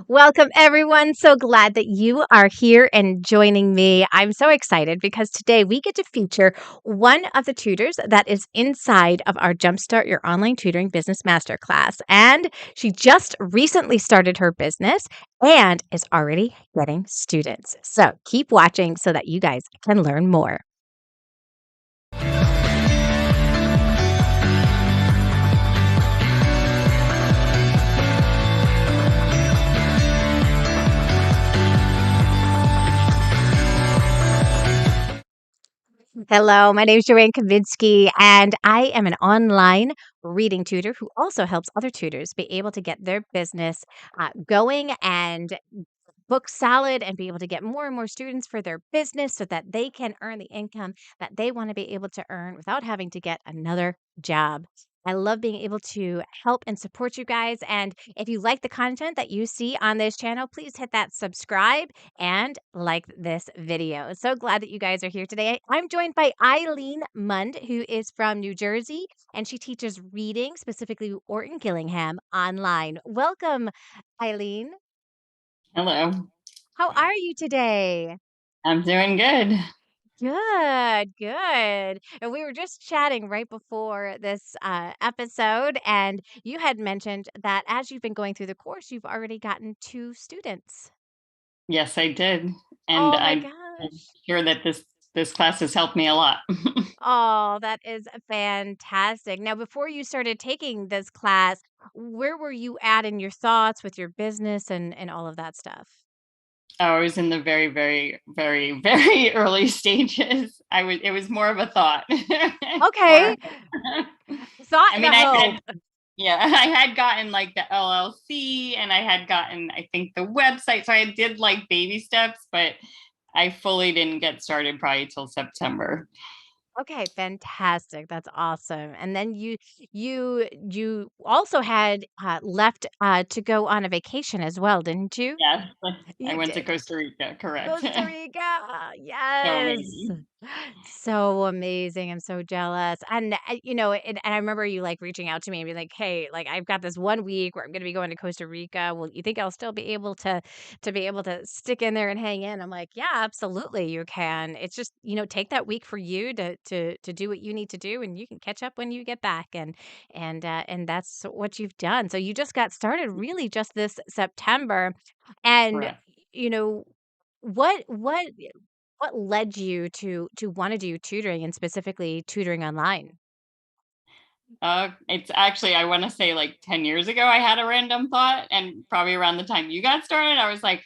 Welcome, everyone. So glad that you are here and joining me. I'm so excited because today we get to feature one of the tutors that is inside of our Jumpstart Your Online Tutoring Business Masterclass. And she just recently started her business and is already getting students. So keep watching so that you guys can learn more. Hello, my name is Joanne Kavinsky, and I am an online reading tutor who also helps other tutors be able to get their business going and book solid and be able to get more and more students for their business so that they can earn the income that they want to be able to earn without having to get another job. I love being able to help and support you guys. And if you like the content that you see on this channel, please hit that subscribe and like this video. So glad that you guys are here today. I'm joined by Eileen Mund, who is from New Jersey, and she teaches reading, specifically Orton Gillingham, online. Welcome, Eileen. Hello. How are you today? I'm doing good. Good, good. And we were just chatting right before this episode, and you had mentioned that as you've been going through the course, you've already gotten two students. Yes, I did. And Oh my I'm gosh. sure that this class has helped me a lot. Oh, that is fantastic. Now, before you started taking this class, where were you at in your thoughts with your business and all of that stuff? I was in the very, very, very, very early stages. It was more of a thought. Okay. Or Thought I and a mean, hope. yeah, I had gotten like the LLC and I had gotten, I think, the website. So I did like baby steps, but I fully didn't get started probably till September. Okay, fantastic. That's awesome. And then you also had left to go on a vacation as well, didn't you? Yes, I You went to did. Costa Rica, correct. Costa Rica. So Yes. amazing. So amazing. I'm so jealous. And and I remember you like reaching out to me and be like, "Hey, like I've got this 1 week where I'm going to be going to Costa Rica. Well, you think I'll still be able to be able to stick in there and hang in?" I'm like, "Yeah, absolutely you can. It's just, take that week for you to do what you need to do and you can catch up when you get back." And that's what you've done. So you just got started really just this September. And Correct. you know, what led you to wanna do tutoring and specifically tutoring online? It's actually, I want to say like 10 years ago, I had a random thought, and probably around the time you got started, I was like,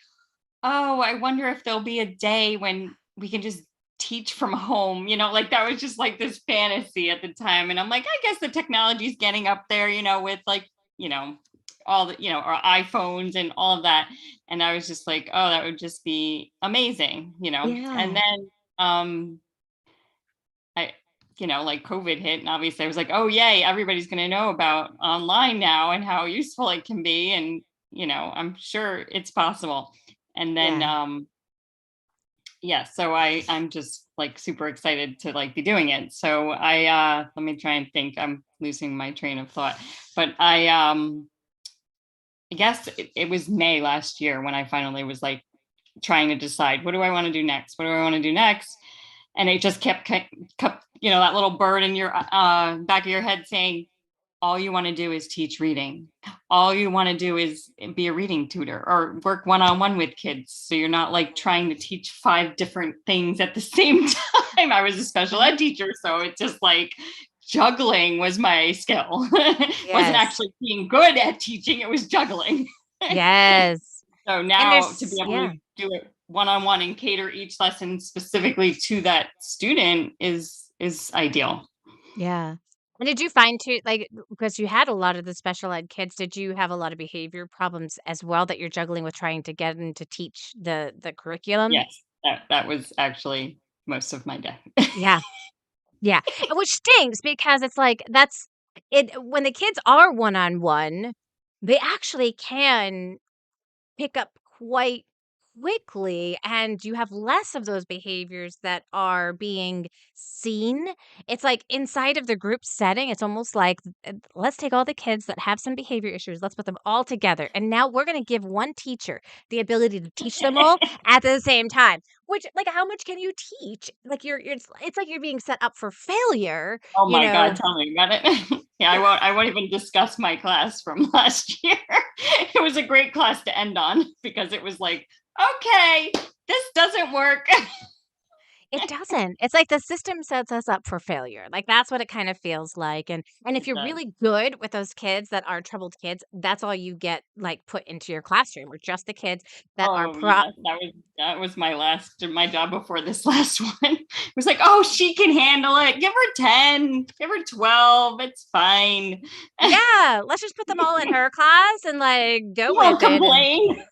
oh, I wonder if there'll be a day when we can just teach from home. Like that was just like this fantasy at the time. And I'm like, I guess the technology's getting up there, with like, you know, all the, our iPhones and all of that. And I was just like, oh, that would just be amazing. And Yeah. then, I like COVID hit, and obviously I was like, oh yay, everybody's going to know about online now and how useful it can be, and I'm sure it's possible. And then Yeah. yeah, so I'm just like super excited to like be doing it. So I let me try and think. I'm losing my train of thought. But I guess it was May last year when I finally was like trying to decide, what do I want to do next? What do I want to do next? And it just kept that little bird in your back of your head saying, all you want to do is teach reading. All you want to do is be a reading tutor or work one-on-one with kids, so you're not like trying to teach five different things at the same time. I was a special ed teacher, so it's just like juggling was my skill. Wasn't Yes. actually being good at teaching, it was juggling. Yes. So And now to be able yeah. to do it one-on-one and cater each lesson specifically to that student is ideal. Yeah. And did you find too like, because you had a lot of the special ed kids, did you have a lot of behavior problems as well that you're juggling with trying to get them to teach the curriculum? Yes, that was actually most of my day. Yeah. Yeah. And which stinks because it's like that's it when the kids are one-on-one, they actually can pick up quite quickly and you have less of those behaviors that are being seen. It's like inside of the group setting, it's almost like, let's take all the kids that have some behavior issues, let's put them all together. And now we're going to give one teacher the ability to teach them all at the same time. Which, like, how much can you teach? Like, it's like you're being set up for failure, Oh you my God, know? tell me about it. Yeah, I won't even discuss my class from last year. It was a great class to end on because it was like, okay, this doesn't work. It doesn't. It's like the system sets us up for failure. Like, that's what it kind of feels like, and if It you're does. really good with those kids that are troubled kids, that's all you get, like, put into your classroom, or just the kids that are Oh pro. yeah, that was my job before this last one. It was like, oh, she can handle it. Give her 10, give her 12. It's fine. Yeah, let's just put them all in her class and, like, She go won't with it, and complain.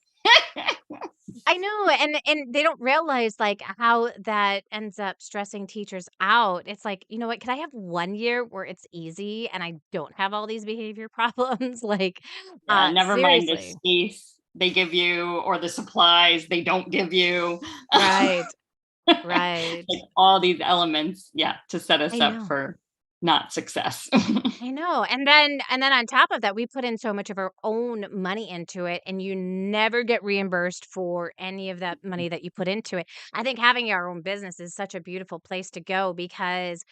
I know, and they don't realize, like, how that ends up stressing teachers out. It's like, "You know what? Can I have 1 year where it's easy and I don't have all these behavior problems?" Like, Yeah, never mind the seriously. space they give you or the supplies they don't give you. Right, right. Like all these elements, yeah, to set us I up know. for not success. I know, and then on top of that, we put in so much of our own money into it, and you never get reimbursed for any of that money that you put into it. I think having your own business is such a beautiful place to go because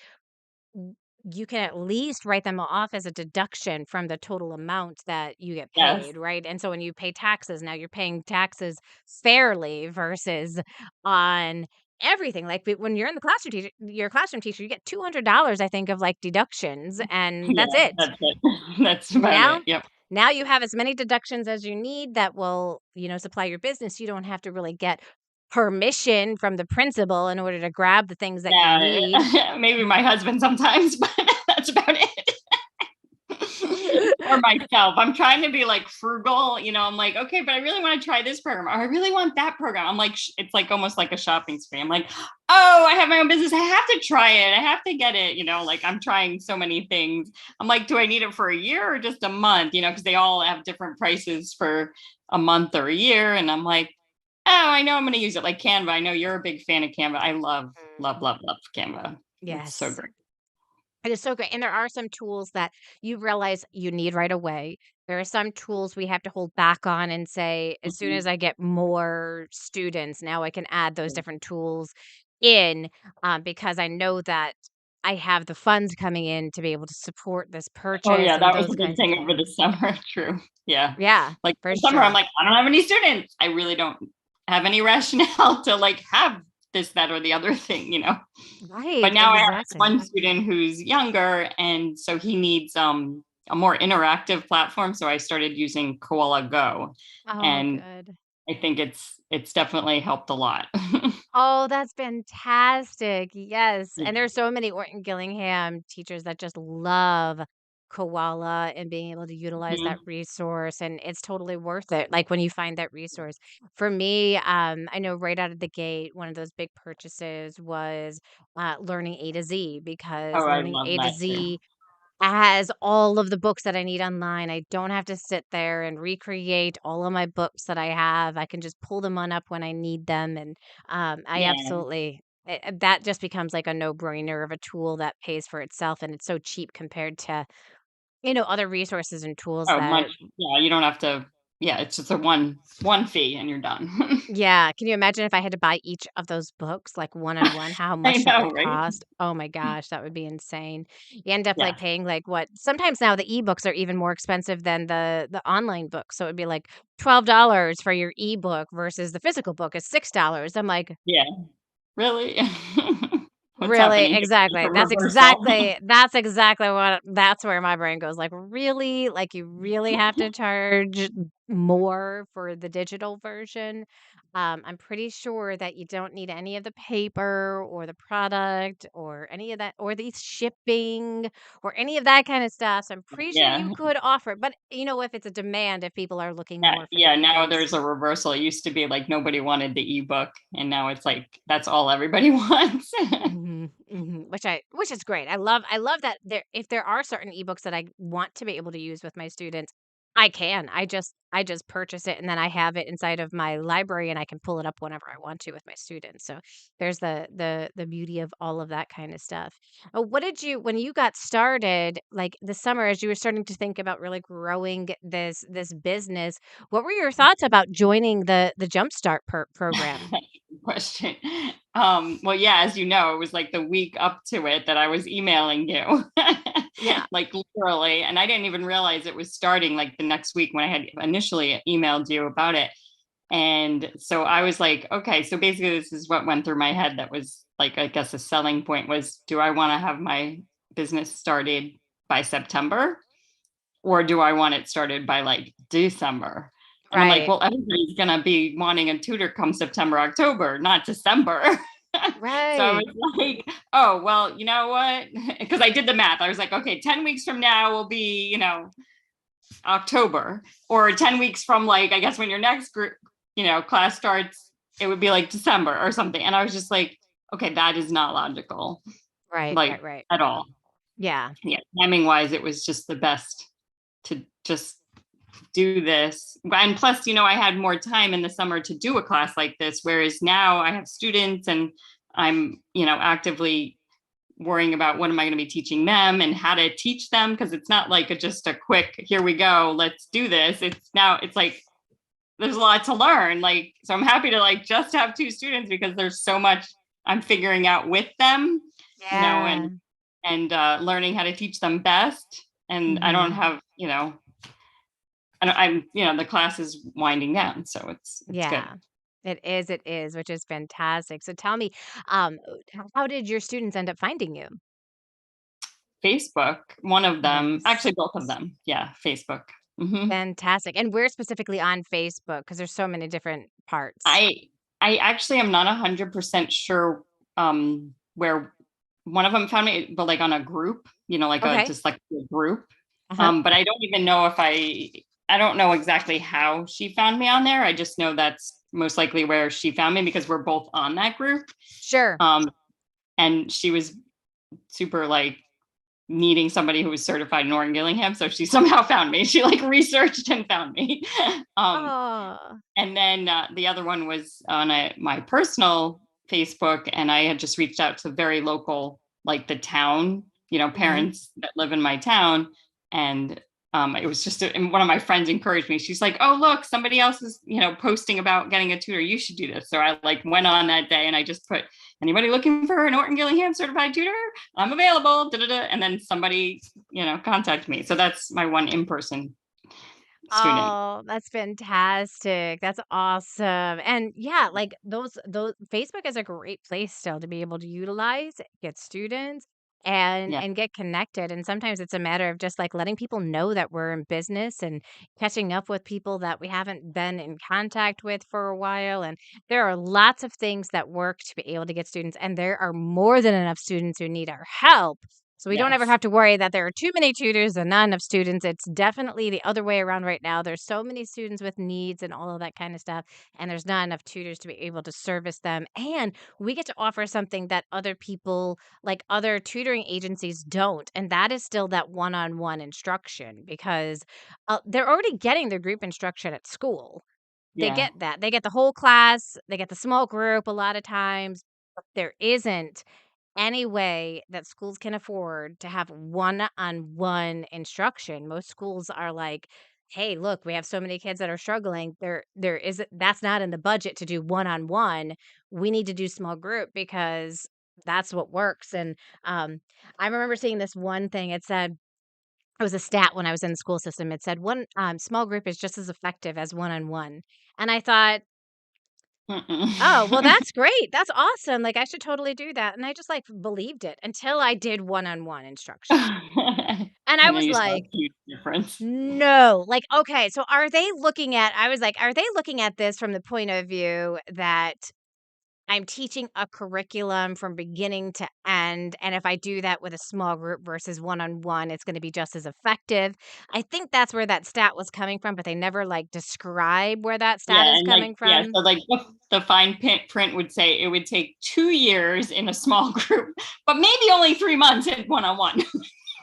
w you can at least write them off as a deduction from the total amount that you get Yes. paid, right? And so when you pay taxes, now you're paying taxes fairly versus on everything. Like, when you're in the classroom teacher your classroom teacher, you get $200, I think, of, like, deductions, and Yeah, that's it. that's it. That's about Now it. Yep. now you have as many deductions as you need that will, supply your business. You don't have to really get permission from the principal in order to grab the things that you need. Yeah, maybe my husband sometimes, but that's about it. Or myself. I'm trying to be like frugal, I'm like, okay, but I really want to try this program, or I really want that program. I'm like, it's like almost like a shopping spree. I'm like, oh, I have my own business. I have to try it. I have to get it. Like I'm trying so many things. I'm like, do I need it for a year or just a month? Because they all have different prices for a month or a year. And I'm like, oh, I know I'm going to use it, like Canva. I know you're a big fan of Canva. I love, love, Mm. love, love Canva. It's so Yes. great. It is so great, and there are some tools that you realize you need right away. There are some tools we have to hold back on and say, "As soon Mhm. as I get more students, now I can add those different tools in, because I know that I have the funds coming in to be able to support this Oh purchase," yeah, and that was those a big kinds of thing over things. the summer. True. Yeah. Yeah, Like for in summer, I'm sure. like, I don't have any students. I really don't have any rationale to like have this, that, or the other thing. But Right, now I have this exactly. one student who's younger, and so he needs a more interactive platform. So I started using Koala Go, Oh, and good. I think it's definitely helped a lot. Oh, that's fantastic. Yes, Yeah. and there's so many Orton Gillingham teachers that just love Koala and being able to utilize that Mhm. resource, and it's totally worth it, like, when you find that resource. For me, I know right out of the gate, one of those big purchases was, learning A to Z, because Oh, I learning love A to that too. Z has all of the books that I need online. I don't have to sit there and recreate all of my books that I have. I can just pull them on up when I need them, and, I Yeah. absolutely that just becomes like a no-brainer of a tool that pays for itself, and it's so cheap compared to, other resources and tools Oh, much. that. Yeah, you don't have to. Yeah, it's just a one fee and you're done. Yeah, can you imagine if I had to buy each of those books, like, one on one, how I much that know, would right? cost? Oh my gosh, that would be insane. You end up, like, Yeah. paying, like, what sometimes now the ebooks are even more expensive than the online books, so it'd be, like, $12 for your ebook versus the physical book is $6. I'm like, Yeah. Really? What's really? happening here? Like Exactly. a That's reversal. exactly that's exactly what that's where my brain goes, like, "Really? Like, you really have to charge more for the digital version?" I'm pretty sure that you don't need any of the paper or the product or any of that or the shipping or any of that kinda stuff, so I'm pretty sure you Yeah. could offer it, but, if it's a demand, if people are looking Yeah, more for the yeah, now ebooks. there's a reversal. It used to be like nobody wanted the ebook, and now it's like that's all everybody wants. Mhm, mhm, which is great. I love that there if there are certain ebooks that I want to be able to use with my students, I can. I just purchase it, and then I have it inside of my library, and I can pull it up whenever I want to with my students. So there's the beauty of all of that kind of stuff. What did you when you got started, like this summer, as you were starting to think about really growing this business, what were your thoughts about joining the Jumpstart program? Good question. Well, yeah, as you know, it was like the week up to it that I was emailing you, Yeah. like literally, and I didn't even realize it was starting like the next week when I had initially emailed you about it. And so I was like, okay, so basically this is what went through my head that was like, I guess a selling point was, do I want to have my business started by September? Or do I want it started by like December? And I'm like, Right. well, everybody's going to be wanting a tutor come September, October, not December. So I Right. was like, oh, well, you know what? Because I did the math. I was like, okay, 10 weeks from now will be, October, or 10 weeks from like, I guess when your next group, class starts, it would be like December or something. And I was just like, okay, that is not logical, Right, like right, right. at all. Yeah. Yeah. Timing wise, it was just the best to just do this. And plus, I had more time in the summer to do a class like this, whereas now I have students and I'm, actively worrying about what am I going to be teaching them and how to teach them, because it's not like just a quick, here we go, let's do this. It's like there's a lot to learn. Like, so I'm happy to like just have two students because there's so much I'm figuring out with them, Yeah. and learning how to teach them best. And I don't Mhm. have, the class is winding down, so it's good. Yeah. It is, which is fantastic. So tell me, um, how did your students end up finding you? Facebook, one of them, Nice. actually both of them. Yeah, Facebook. hmm Fantastic. And where specifically on Facebook? Because there's so many different parts. I I actually am not 100% sure where one of them found me, but like on a group, like a Okay. dyslexia group. Uh-huh. But I don't even know if I don't know exactly how she found me on there. I just know that's most likely where she found me because we're both on that group. Sure. Um, and she was super like needing somebody who was certified in Oregon Gillingham. So she somehow found me. She like researched and found me. um, Oh. and then the other one was on my personal Facebook, and I had just reached out to very local, like the town, Mhm. parents that live in my town, and it was just, and one of my friends encouraged me. She's like, "Oh, look, somebody else is, posting about getting a tutor. You should do this." So I like went on that day, and I just put, "Anybody looking for an Orton Gillingham certified tutor? I'm available." Da, da, da. And then somebody, contacted me. So that's my one in person student. Oh, that's fantastic. That's awesome. And yeah, like those Facebook is a great place still to be able to utilize, get students Yeah. and get connected. And sometimes it's a matter of just like letting people know that we're in business and catching up with people that we haven't been in contact with for a while. And there are lots of things that work to be able to get students, and there are more than enough students who need our help. So we don't ever Yes. have to worry that there are too many tutors and not enough students. It's definitely the other way around right now. There's so many students with needs and all of that kind of stuff, and there's not enough tutors to be able to service them. And we get to offer something that other people, like other tutoring agencies, don't. And that is still that one on one instruction because they're already getting their group instruction at school. They Yeah. get that. They get the whole class, they get the small group a lot of times. But there isn't any way that schools can afford to have one-on-one instruction. Most schools are like, "Hey, look, we have so many kids that are struggling. There isn't that's not in the budget to do one-on-one. We need to do small group because that's what works." And I remember seeing this one thing. It was a stat when I was in the school system. It said one small group is just as effective as one-on-one. And I thought, "Oh, well, Mm-mm. that's great. That's awesome. Like, I should totally do that." And I just, like, believed it until I did one-on-one instruction. And I And then was you saw a like, huge difference. "No." Like, okay, so are they looking at I was like, "Are they looking at this from the point of view that I'm teaching a curriculum from beginning to end, and if I do that with a small group versus one-on-one, it's gonna be just as effective?" I think that's where that stat was coming from, but they never, like, describe where that stat Yeah, is and like, coming yeah, from. so like the fine print would say it would take 2 years in a small group, but maybe only 3 months in one-on-one.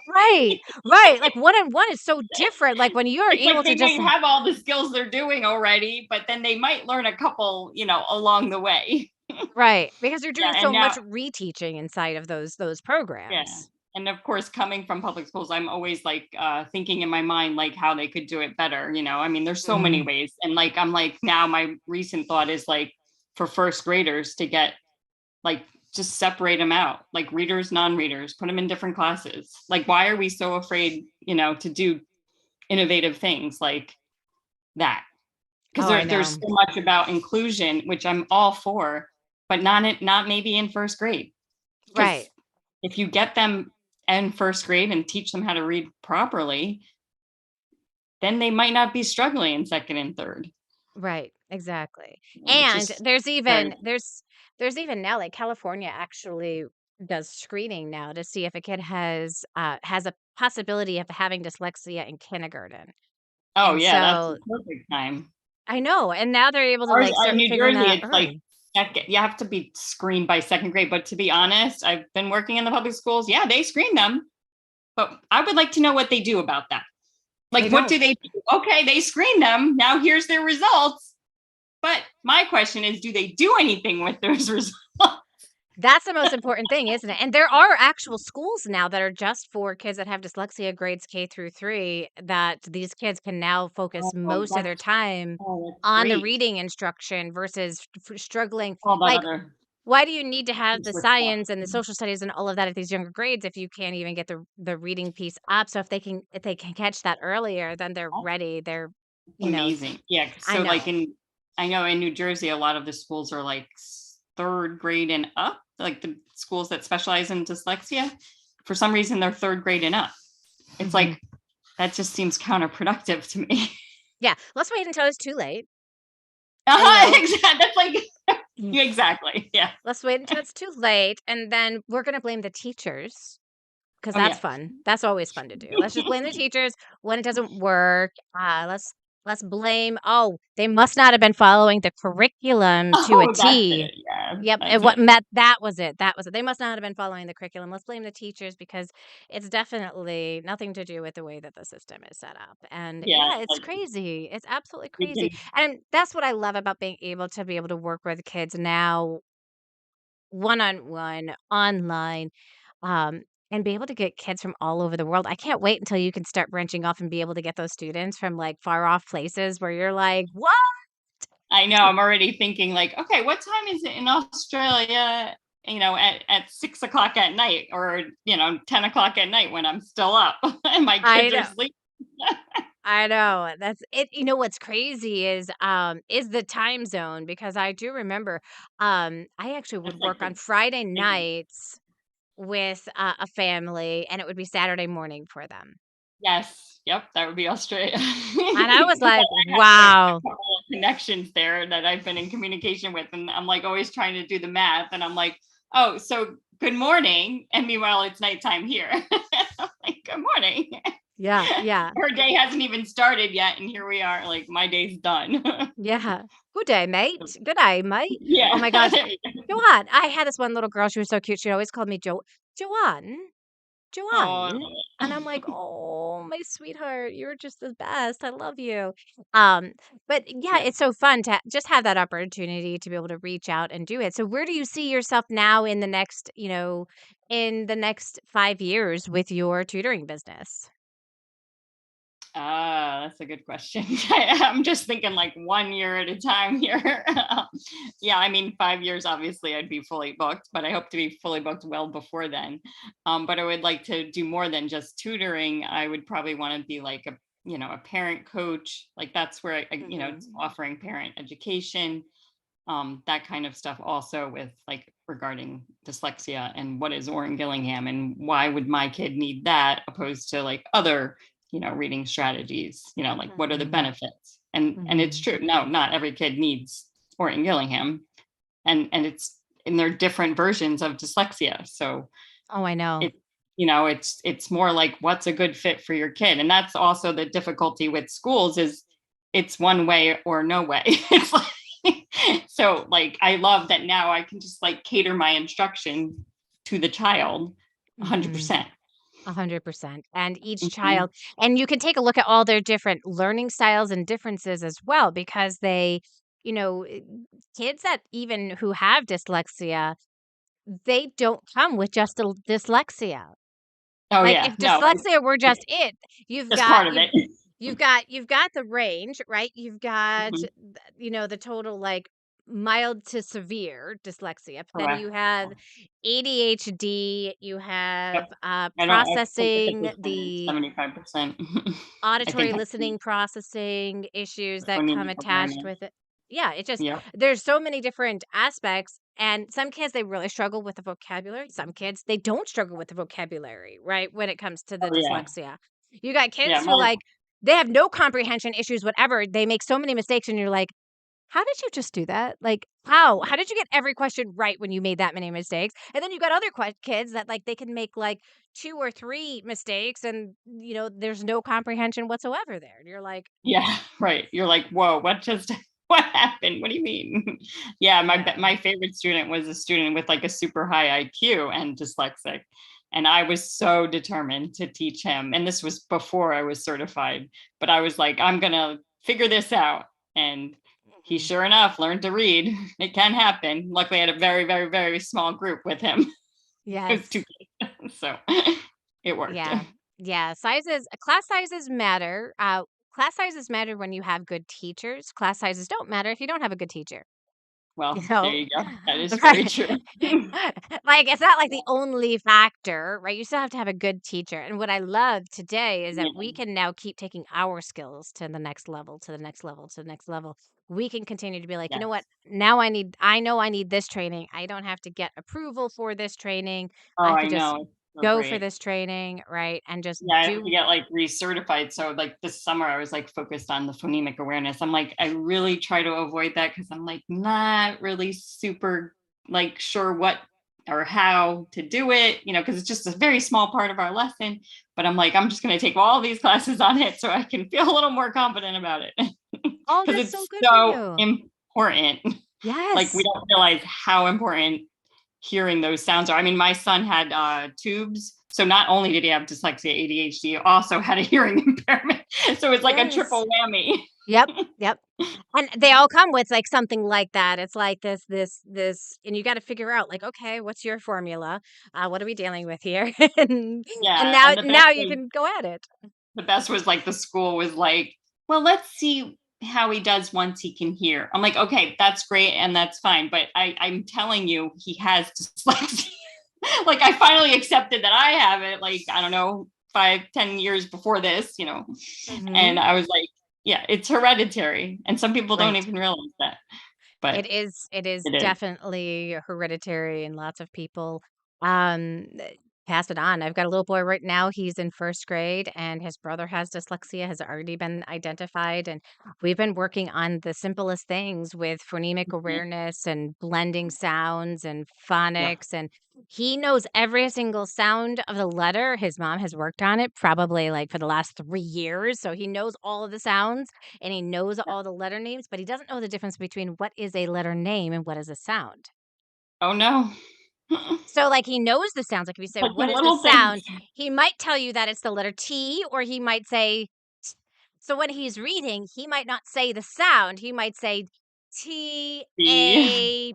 Right, right, like, one-on-one is so different, like, when you're It's like able to they just might have all the skills they're doing already, but then they might learn a couple, along the way. right, because you're Yeah, doing and so much now reteaching inside of those yeah. programs. And of course, coming from public schools, I'm always like thinking in my mind like how they could do it better. I mean, there's so many Mhm. ways. And like I'm like now my recent thought is like for first graders to get like just separate them out, like readers, non-readers, put them in different classes. Like why are we so afraid, to do innovative things like that? Because Oh, I there's know. so much about inclusion, which I'm all for, but not maybe in first grade. Because Right, if you get them in first grade and teach them how to read properly, then they might not be struggling in second and third. right, exactly, It's and just there's very even there's even now, like, California actually does screening now to see if a kid has a possibility of having dyslexia in kindergarten, oh and yeah, that's so the perfect time. I know, and now they're able to, Ours like, in start New figuring that Jersey, out it's like early. you have to be screened by second grade. But to be honest, I've been working in the public schools. Yeah, they screen them, but I would like to know what they do about that. They Like, what do don't. they do? Okay, they screen them. Now here's their results. But my question is, do they do anything with those results? That's the most important thing, isn't it? And there are actual schools now that are just for kids that have dyslexia grades K through 3 that these kids can now focus Oh, most of their time that's on the great. reading instruction versus struggling. All that Like, other why do you need to have the extra stuff. science and the social studies and all of that at these younger grades if you can't even get the reading piece up? So if they can catch that earlier, then they're That's ready. They're, amazing. Yeah. I So like know. I know in New Jersey, a lot of the schools are like third grade and up, like the schools that specialize in dyslexia. For some reason, they're third grade and up. It's Mhm. like, that just seems counterproductive to me. Yeah, let's wait until it's too late. You know, Exactly. That's like, yeah, exactly. Yeah. let's wait until it's too late, and then we're gonna blame the teachers, 'cause Oh, that's yeah. fun. That's always fun to do. Let's just blame the teachers when it doesn't work. Let's blame, "Oh, they must not have been following the curriculum to a Oh, that's T." it. Yeah. Yep, That's and what it. met that was it, that was it. They must not have been following the curriculum. Let's blame the teachers because it's definitely nothing to do with the way that the system is set up, and Yeah. yeah, it's Like crazy. It's absolutely we crazy, can, and that's what I love about being able to work with kids now one-on-one, online, um, and be able to get kids from all over the world. I can't wait until you can start branching off and be able to get those students from, like, far off places where you're like, "What?" I know I'm already thinking like, okay, what time is it in Australia? At 6 o'clock at night, or 10 o'clock at night when I'm still up and my I kids are know. sleeping. I know. That's it. You know what's crazy is the time zone because I do remember I actually would It's like work on the Friday big, nights with a family and it would be Saturday morning for them. yes, yep, that would be Australia. And I was 'Cause like, I have like "Wow." a couple of connections there that I've been in communication with, and I'm like always trying to do the math, and I'm like, oh, so good morning, and meanwhile it's nighttime here. I'm like, good morning. Yeah, yeah. Her day hasn't even started yet, and here we are, like my day's done. Yeah. "Good day, mate. Good day, mate." Oh Yeah. my gosh. There you go. Joanne, I had this one little girl, she was so cute, she always called me Joanne, Oh, I Joanne, love and I'm it. like, "Oh, my sweetheart, you're just the best, I love you." Um, but yeah, Yeah. it's so fun to just have that opportunity to be able to reach out and do it. So where do you see yourself now in the next 5 years with your tutoring business? That's a good question. I'm just thinking like 1 year at a time here. Yeah, I mean, 5 years, obviously, I'd be fully booked, but I hope to be fully booked well before then. But I would like to do more than just tutoring. I would probably want to be like a parent coach. Like that's where it's Mhm. offering parent education, that kind of stuff also with like regarding dyslexia and what is Orrin Gillingham and why would my kid need that opposed to like other reading strategies, like what are the Mhm. benefits, and it's Mhm. true, no, not every kid needs Orrin Gillingham, and they're different versions of dyslexia, so Oh, I know. it it's more like what's a good fit for your kid, and that's also the difficulty with schools is it's one way or no way. It's like so like I love that now I can just like cater my instruction to the child Mhm. 100%. 100%. And each Mhm. child, and you can take a look at all their different learning styles and differences as well, because they, you know, kids that even who have dyslexia, they don't come with just dyslexia. Oh, Like, yeah. if No, dyslexia were it's just it, you've just got part of you've it. you've got the range, right? You've got, Mhm. the total, like, mild to severe dyslexia, but then Correct. you have ADHD, you have, Yep. I think it's at processing, this point it's the 75%. I auditory think I listening see processing issues the that come phonemic attached awareness. with it. Yeah, it just Yep. there's so many different aspects, and some kids, they really struggle with the vocabulary. Some kids, they don't struggle with the vocabulary, right, when it comes to the Oh, yeah. dyslexia. You got Yeah, kids who, my like, they have no comprehension issues, whatever, they make so many mistakes, and you're like, "How did you just do that? Like, how? How did you get every question right when you made that many mistakes?" And then you got other kids that, like, they can make, like, 2 or 3 mistakes, and, there's no comprehension whatsoever there. And you're like, yeah, right. You're like, "Whoa, what just what happened? What do you mean?" Yeah, yeah. my favorite student was a student with, like, a super high IQ and dyslexic, and I was so determined to teach him, and this was before I was certified, but I was like, "I'm gonna figure this out," and he Mhm. sure enough learned to read. It can happen. Luckily, I had a very, very, very small group with him. It was 2 Yes. kids, so it worked. Yeah. Yeah, sizes matter. Class sizes matter when you have good teachers. Class sizes don't matter if you don't have a good teacher. You Well, there know? you go. That is very Right. true. Like, it's not like the only factor, right? You still have to have a good teacher, and what I love today is that we Yeah. can now keep taking our skills to the next level, to the next level, to the next level. We can continue to be like, "You know what? Yes. Now I know I need this training. I don't have to get approval for this training. Oh, I I could just know. It's so go for great. this training," right? And just Yeah, I have to do get, like, recertified, so, like, this summer, I was, like, focused on the phonemic awareness. I'm like, I really try to avoid that because 'cause I'm, like, not really super, like, sure what or how to do it, because it's just a very small part of our lesson, but I'm like, "I'm just gonna take all these classes on it so I can feel a little more confident about it, Oh, because that's so it's good for so you. important. Like, we Yes. don't realize how important hearing those sounds are. I mean, my son had tubes. So not only did he have dyslexia, ADHD, he also had a hearing impairment. So it's like a Yes. triple whammy. Yep, yep. And they all come with, like, something like that. It's like this and you gotta figure out, like, "Okay, what's your formula? What are we dealing with here?" And Yeah. now And now you can go at it. the best was like the school was like, well, let's see how he does once he can hear. I'm like, okay, that's great and that's fine. But I'm telling you, he has dyslexia. Like I finally accepted that I have it, like, I don't know, 5, 10 years before this. And Mhm. I was like, yeah, it's hereditary. And some people don't Right. even realize that, but It is it is. definitely hereditary, and lots of people, um, pass it on. I've got a little boy right now, he's in 1st grade, and his brother has dyslexia, has already been identified, and we've been working on the simplest things with phonemic Mhm. awareness and blending sounds and Yep. phonics, and he knows every single sound of the letter. His mom has worked on it probably, like, for the last 3 years, so he knows all of the sounds, and he knows Yep. all the letter names, but he doesn't know the difference between what is a letter name and what is a sound. Oh no. So, like, he knows the sounds, like, if you say, Like the "What is the little things. sound?" He might tell you that it's the letter T, or he might say t so when he's reading, he might not say the sound, he might say See. T-A,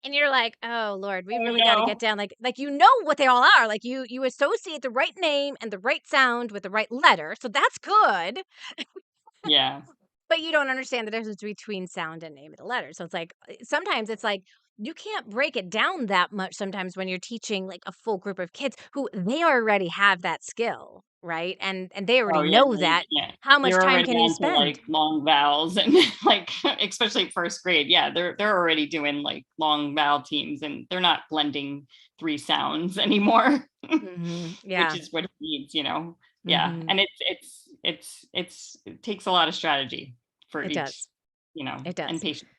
and you're like, "Oh, Lord, we Oh really gotta get no. down," like, you know what they all are, like, you associate the right name and the right sound with the right letter, so that's good. Yeah. But you don't understand the difference between sound and name of the letter. So it's like, sometimes it's like, you can't break it down that much sometimes when you're teaching, like, a full group of kids who they already have that skill, right? And they Oh already yeah, know no, you that. can't. How much You're time already can you on to spend? like long vowels and like especially 1st grade. Yeah, they're already doing like long vowel teams and they're not blending 3 sounds anymore, Mhm. which Yeah. is what it needs. Yeah. Mhm. And it takes a lot of strategy for It each, does. It and does. patience.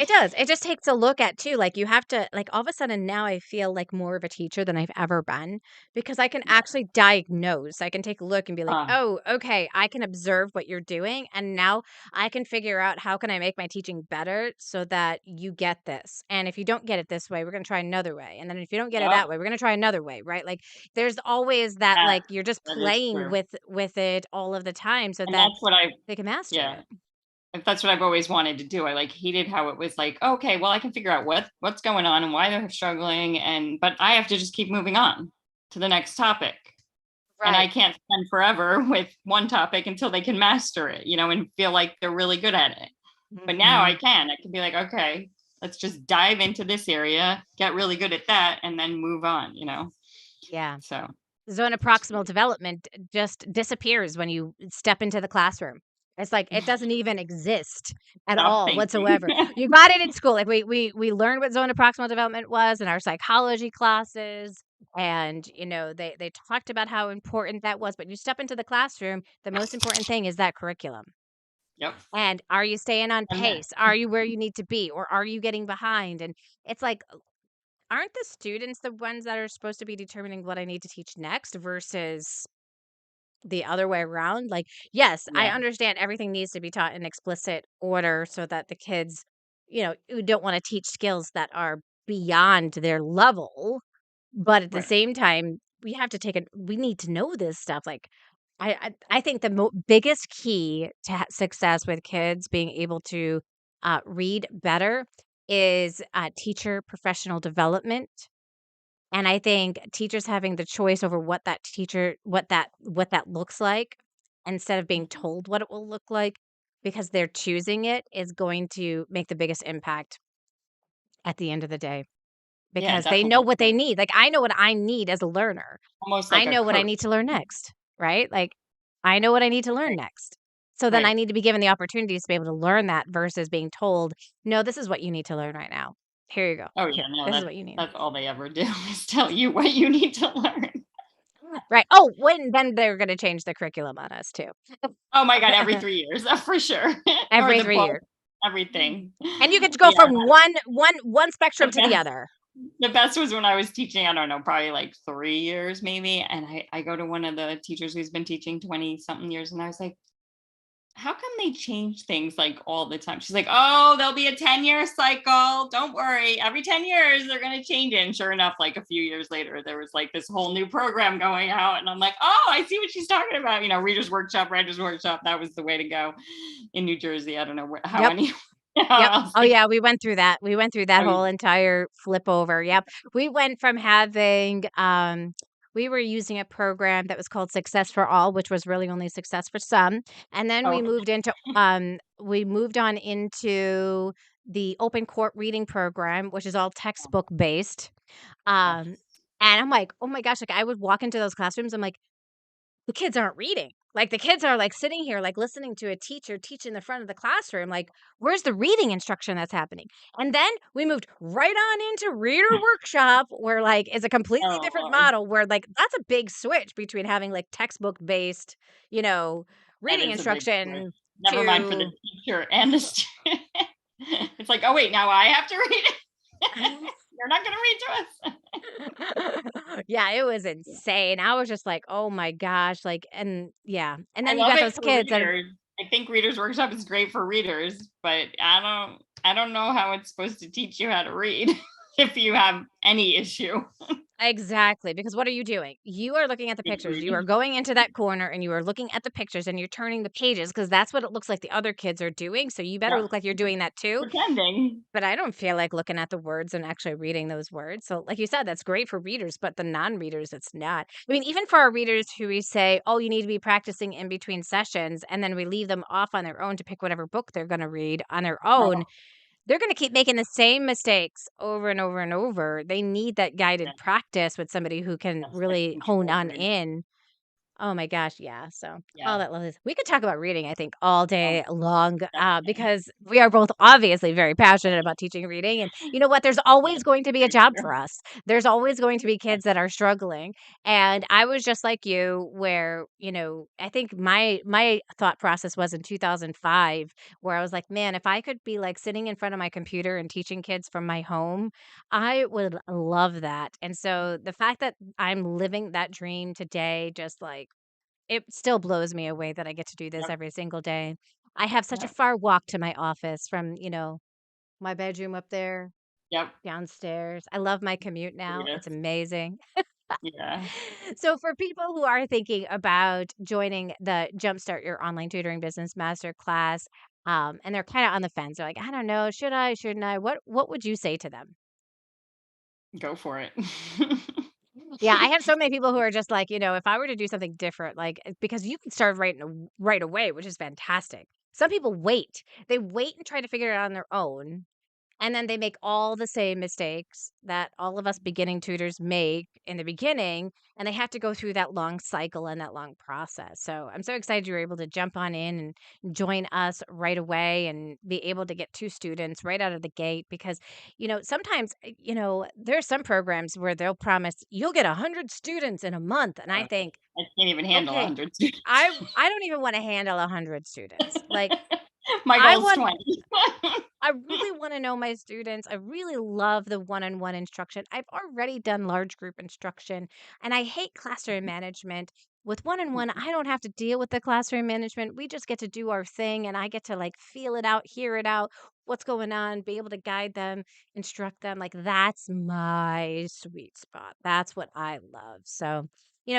It does. It just takes a look at too, like, you have to like, all of a sudden now I feel like more of a teacher than I've ever been because I can Yeah. actually diagnose. I can take a look and be like, Uh, "Oh, okay, I can observe what you're doing, and now I can figure out how can I make my teaching better so that you get this. And if you don't get it this way, we're gonna try another way. And then if you don't get it yep. that way, we're gonna try another way." Right? Like, there's always that, That like, you're just that is playing true. with it all of the time so And that that's what I they can master yeah. it. If that's what I've always wanted to do. I like hated how it was like, okay, well, I can figure out what's going on and why they're struggling, and but I have to just keep moving on to the next topic. And I Right. can't spend forever with one topic until they can master it, and feel like they're really good at it. But now I Mhm. can. I can be like, okay, let's just dive into this area, get really good at that, and then move on. Yeah. So Zone of proximal development just disappears when you step into the classroom. It's like it doesn't even exist at stop all thinking. whatsoever. You got it in school. Like we learned what zone of proximal development was in our psychology classes, and they talked about how important that was. But you step into the classroom, the most important thing is that curriculum. Yep. And are you staying on And then, pace? Are you where you need to be, or are you getting behind? And it's like, aren't the students the ones that are supposed to be determining what I need to teach next versus the other way around? Like, yes, I yeah, understand everything needs to be taught in explicit order so that the kids, who don't want to teach skills that are beyond their level, but at the right. same time, we need to know this stuff. Like, I think the biggest key to success with kids being able to read better is teacher professional development, and I think teachers having the choice over what that looks like, instead of being Mhm. told what it will look like, because they're choosing it, is going to make the biggest impact at the end of the day, Yeah, because they know definitely. what they need. Like, I know what I need as a learner. Almost I like a know what I coach. need to learn next, right? Like, I know what I need to learn Right. next. So then I Right. need to be given the opportunities to be able to learn that versus being told, "No, this is what you need to learn right now. Here you go. Oh yeah, Here, no, this is that's what you need." that's all they ever do is tell you what you need to learn. Right. Oh, when then they're gonna change the curriculum on us too. Oh my god, every 3 years, for sure. Or Every the 3 book, years. everything. And you get to go Yeah, from one spectrum the to the best other. the best was when I was teaching, I don't know, probably like 3 years maybe, and I go to one of the teachers who's been teaching 20 something years, and I was like, "How come they change things, like, all the time?" She's like, "Oh, there'll be a 10-year cycle. Don't worry. Every 10 years, they're gonna change it." And sure enough, like, a few years later, there was, like, this whole new program going out, and I'm like, "Oh, I see what she's talking about." Readers Workshop, Writers Workshop, that was the way to go in New Jersey. I don't know how Yep. any Yep. how else Oh, they yeah, we went through that. We went through that oh, whole you entire flip over. Yep. We went from having, we were using a program that was called Success for All, which was really only success for some. And then oh, okay. we moved on into the open court reading program, which is all textbook based. Oh, Um, and I'm like, oh my gosh, like I would walk into those classrooms. I'm like, the kids aren't reading. Like, the kids are, like, sitting here, like, listening to a teacher teach in the front of the classroom, like, where's the reading instruction that's happening? And then we moved right on into Reader Workshop, where, like, is a completely oh, different Lord. model where, like, that's a big switch between having, like, textbook-based, you know, That reading is a big switch. instruction Never mind for the to teacher and the student. It's like, "Oh, wait, now I have to read it? You're not gonna read to us?" Yeah, it was Yeah. insane. I was just like, "Oh my gosh," like, and yeah, and I then you love got it those for kids that are. readers. I think Readers Workshop is great for readers, but I don't know how it's supposed to teach you how to read if you have any issue Exactly, because what are you doing? You are looking at the with pictures. You are reading. going into that corner and you are looking at the pictures and you're turning the pages because that's what it looks like the other kids are doing. So you better Yep. look like you're doing that too. Pretending. But I don't feel like looking at the words and actually reading those words. So, like you said, that's great for readers, but the non readers, it's not. I mean, even for our readers who we say, oh, you need to be practicing in between sessions, and then we leave them off on their own to pick whatever book they're going to read on their own, Oh, they're gonna keep making the same mistakes over and over and over. They need that yeah. guided practice with somebody who can Yes, like really hone on control. in. Oh my gosh, yeah, so, all Yeah. that lovely we could talk about reading, I think, all Oh, day long, definitely. because we are both obviously very passionate about teaching reading, and you know what? There's Yeah, always going to be a very job true. for us. There's always going to be Yeah. kids that are struggling, and I was just like you where, I think my thought process was in 2005 where I was like, "Man, if I could be, like, sitting in front of my computer and teaching kids from my home, I would love that." And so, the fact that I'm living that dream today just, like it still blows me away that I get to do this Yep, every single day. I have such a yep, far walk to my office from, my bedroom up there, yep. downstairs. I love my commute now. It's Sweetest. amazing. Yeah, So for people who are thinking about joining the Jumpstart Your Online Tutoring Business Master class, and they're kind of on the fence, they're like, I don't know, should I, shouldn't I? What would you say to them? go for it. Yeah, I have so many people who are just like, if I were to do something different, like because you can start right away, which is fantastic. Some people wait. They wait and try to figure it out on their own. And then they make all the same mistakes that all of us beginning tutors make in the beginning, and they have to go through that long cycle and that long process. So I'm so excited you were able to jump on in and join us right away and be able to get two students right out of the gate because, sometimes, there's some programs where they'll promise you'll get 100 students in a month. And I think, I can't even handle okay, 100 students. I don't even want to handle 100 students. Like, My I goal is want 20. I really wanna know my students. I really love the one-on-one instruction. I've already done large group instruction, and I hate classroom management. With one-on-one, I don't have to deal with the classroom management. We just get to do our thing, and I get to, like, feel it out, hear it out, what's going on, be able to guide them, instruct them. Like, that's my sweet spot. That's what I love. So,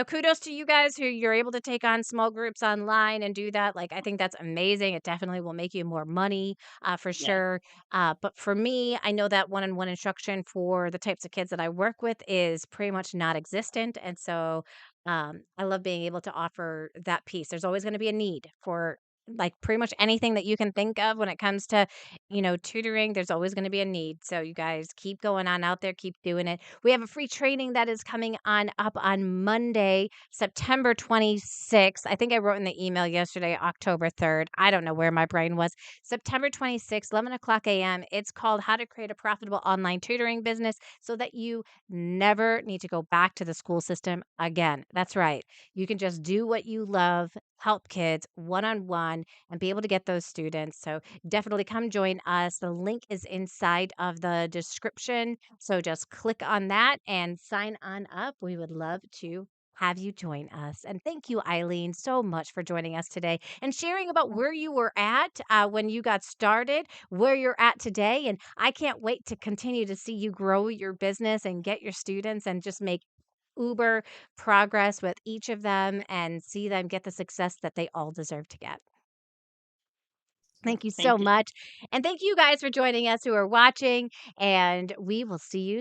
kudos to you guys who you're able to take on small groups online and do that. Like, I think that's amazing. It definitely will make you more money for Yeah, sure. But for me, I know that one on one instruction for the types of kids that I work with is pretty much not existent. And so I love being able to offer that piece. There's always going to be a need for like pretty much anything that you can think of when it comes to, tutoring. There's always going to be a need. So you guys keep going on out there, keep doing it. We have a free training that is coming on up on Monday, September 26th. I think I wrote in the email yesterday, October 3rd. I don't know where my brain was. September 26th, 11 o'clock a.m. It's called How to Create a Profitable Online Tutoring Business so that you never need to go back to the school system again. That's right. You can just do what you love, help kids one on one, and be able to get those students. So definitely come join us. The link is inside of the description. So just click on that and sign on up. We would love to have you join us. And thank you, Eileen, so much for joining us today and sharing about where you were at when you got started, where you're at today. And I can't wait to continue to see you grow your business and get your students and just make uber progress with each of them and see them get the success that they all deserve to get. Thank you so thank you. much. And thank you guys for joining us who are watching, and we will see you